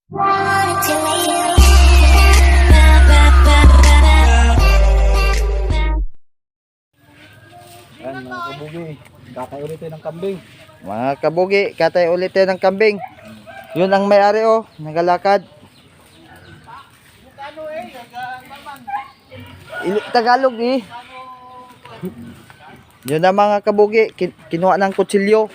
Yan mga kabugi, kakay ulit tayo ng kambing. Mga kabugi, katay ulit tayo ng kambing. Yun ang may-ari oh, nagalakad. Tagalog eh. Yun ang mga kabugi, kinuha ng kutsilyo.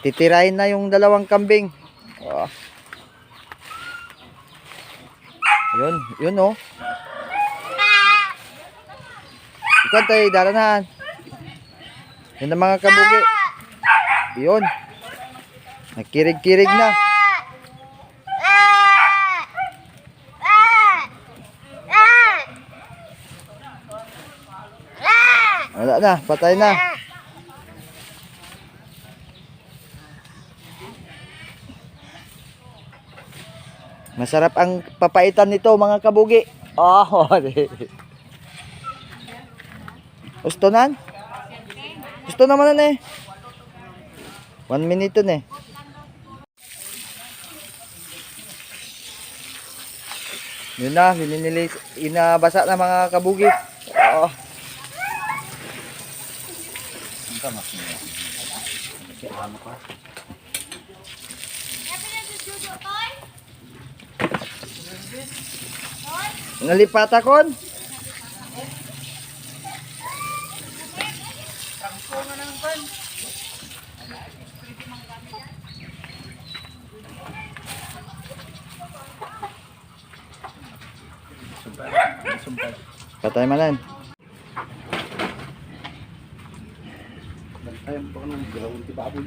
Titirahin na yung dalawang kambing. Oh. Yun oh. Ikaw tayo, daranahan. Yun ang mga kabugi. Yun. Nagkirig-kirig na. Wala na, patay na. Masarap ang papaitan nito mga kabugi. Oh, gusto nan? Gusto naman na eh. 1 minute na eh. Yun na, inabasa na mga kabugi. Oh. Nalipata kon. Patay manan. Ayun pa ka nung gawin ti baboy.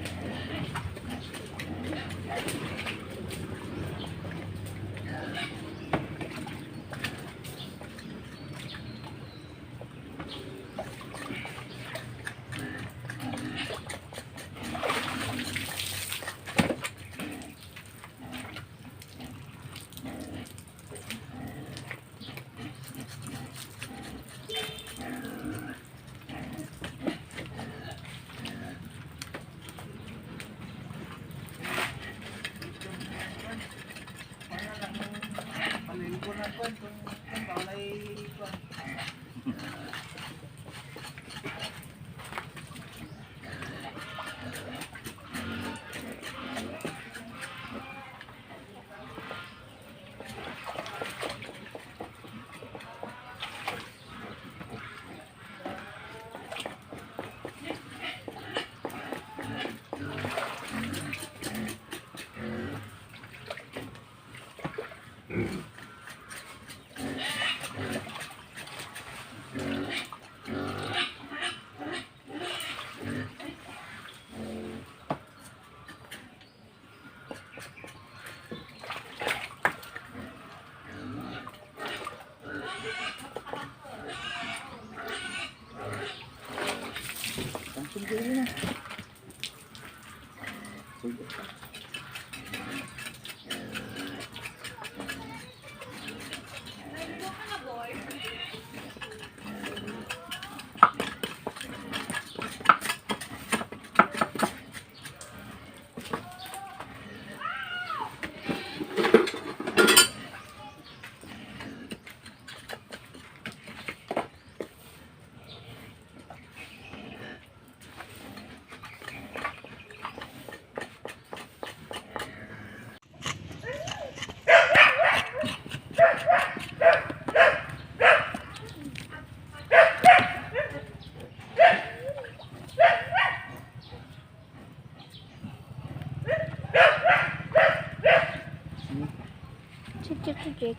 Cicik.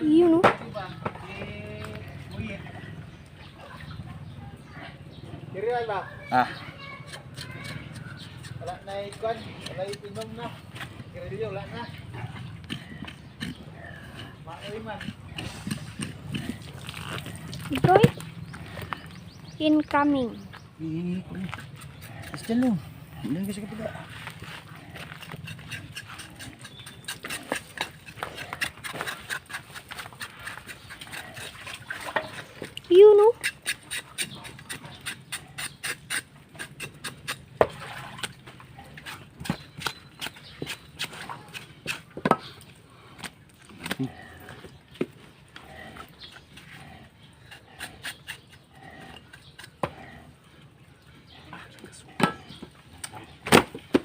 Yun oh. Kiri ay ba? Ah, Wala na ikon, wala ipinom na. Kiri dito wala na. Maoy man. Joy. Incoming. Still no. Hindi kasi kapila. Yun oh.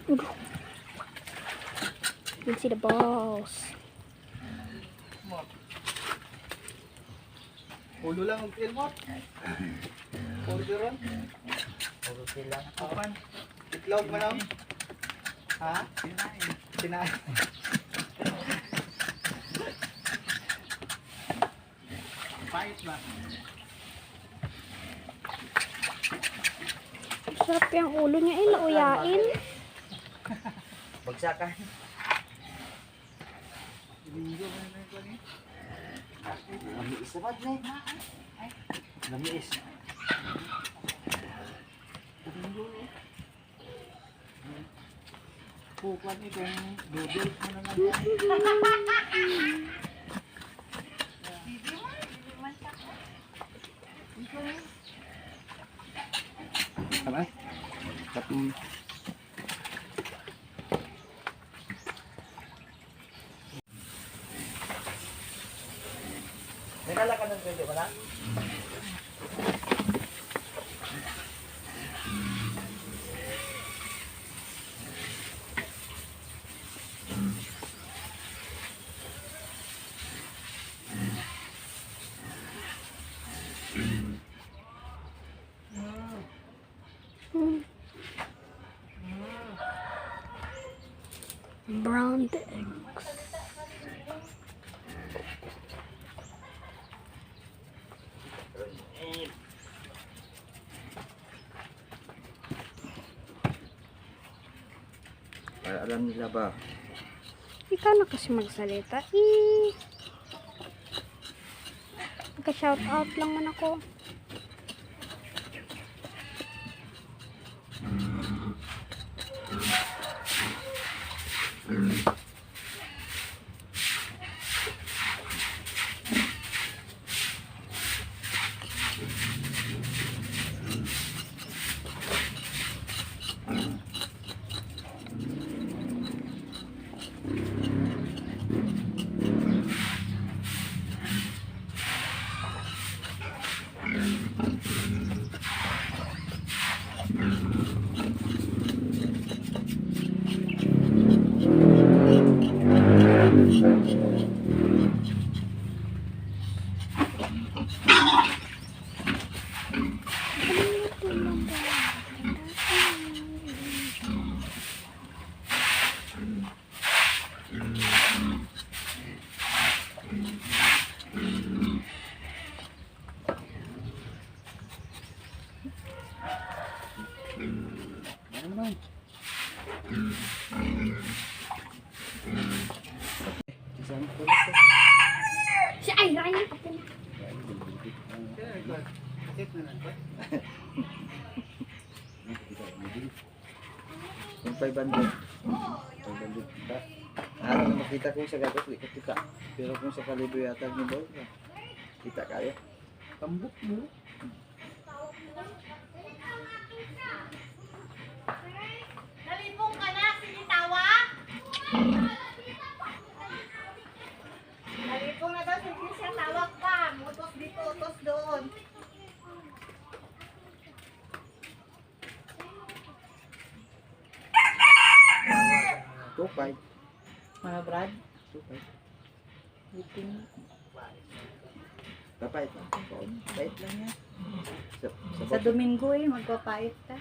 You can see the balls. Ulo lang ang tail mo. Orderon. Puro sila. Kapan? Itlog mo lang. Ha? Sinain. Sinain. Pahit ba? Sarap yung ulo niya eh, lauyain. Bagsakan. Lamiis naman na eh. Lamiis. Pukuan itong noodles mo naman yan. Tama? Tapos May nalakan ng pwede ba na? Browned eggs. Para alam nila ba? Ikaw na kasi magsalita. Eh. Nagka-shout out lang man ako. Si ay, Ryan, kapit na. Yung 500. 500 ba? Makita ko sa gatos, di ko kita. Pero kung sa kalibo yata ni Boy, kita kaya. tambok mo. Nalipong ka na, sinitawa? Nalipong na daw, sige siya, tawag pa. Utos dito, utos doon. Tukay. Mga Brad? Tukay. Meeting. Kapait lang. Kapait lang yan. Sa Domingo eh, magpapait ka.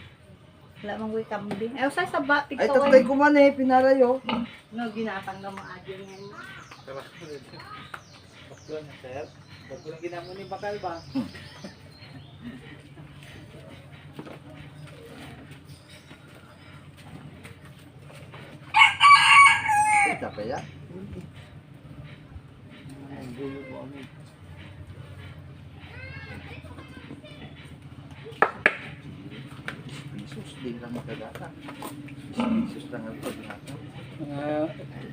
Wala mong gawin kambing. Ay, usay sa ba? Ay, tatay ko man eh, pinarayo. No, ginapang na mga adyo niyan. Baklo na sir. Baklo lang ginamo ni Bakal ba? Kita pa ya? Ang gulo mo ano. Pisos, di lang makagata. Pisos lang ang pagkata. Mga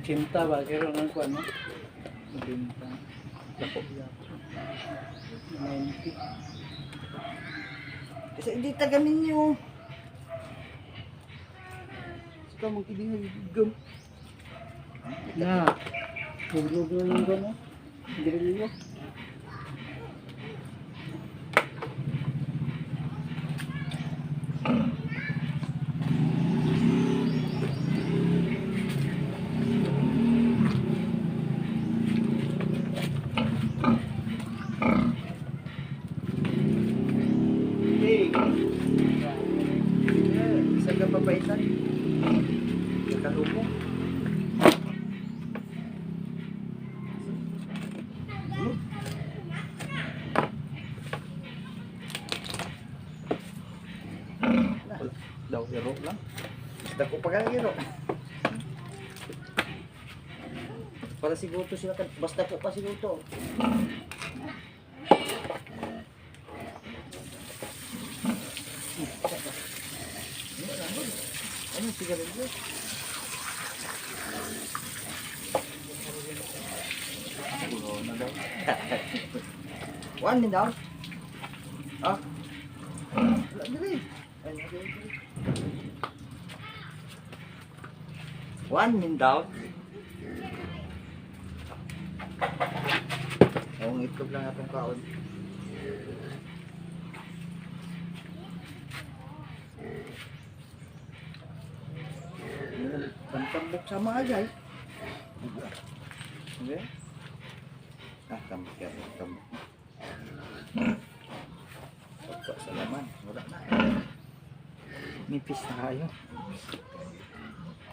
80 ba? Kaya ano ko ano? 80. Dako yan. 90. Kasi hindi tagamin nyo. Saka magkibingay gum. Na. Hulog na yung gano'n. Dirilyo. Hey. Isa ka papaitan. Nakalumo. Daw hero lang. Basta ko pagkakiro. Para siguro to sila kan. Basta po pa siguro to. Ano sigarilyo? Pulo na daw. One din daw. Ah. Wala dili. Ay, dili. One min daw. Ang itlog lang atong kaon. Pantambok sama aja. Okay? Ah, tambok ya, tambok. Pagka sa laman, wala na. Nipis na kayo.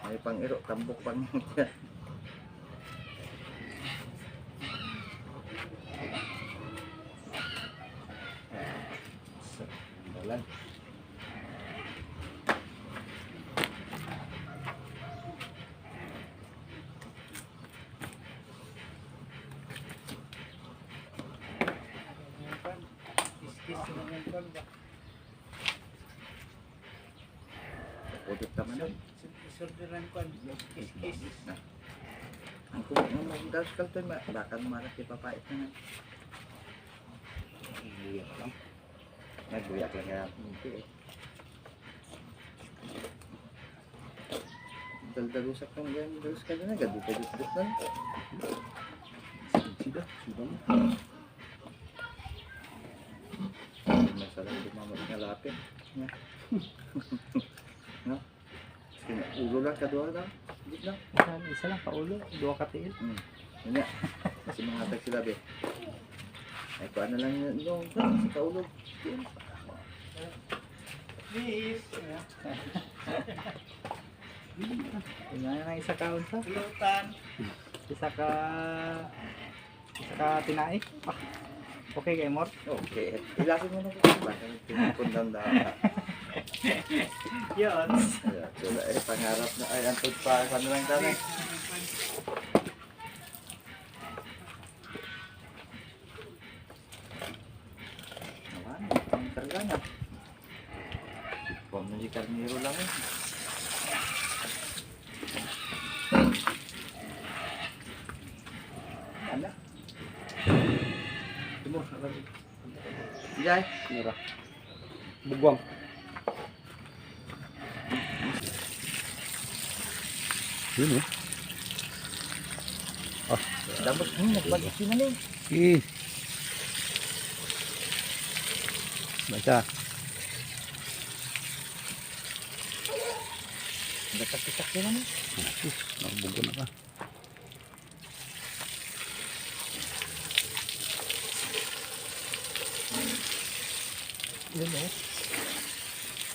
May pang-iro, tambok pang Dalan. Pudot naman nun. Isorderan ko. Kiss. Ang kumot ng mga daws kalto, baka maras ipapait na. Buyak lang. Nagbuyak lang kaya. Hindi eh. Daldalusak kong ganyan, dalus ka na, gadut-gadut na. Sida. Sida mo. Masalang dumamot nga lapin. No? Ulo lang, kadua lang. Hindi lang. Isa lang paulo. Dua ka tiil. Yun nga. Kasi mga hatag sila, be. Ay, paano lang yun, si kaulog. Please. Tingnan na isa ka unsa. Lutan. Isa ka tinai. Ah. Okay kay Mor. Okay. Ilapin mo na ko. Baka pinapundang na. Yan. So, pangarap na. Ay, antod pa. Ano lang tanay? Naman. Ang karga na. Kung si Carnero lang eh. Ano? Timur. Jai. Murah. Bugwang. Yun eh. Dapat nagbalik sila na eh. Ih. Baca. Dekat-dekat sila na. Nakabugo na ka. Yun eh.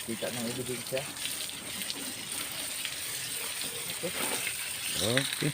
Kita ng ebidensya. Okay.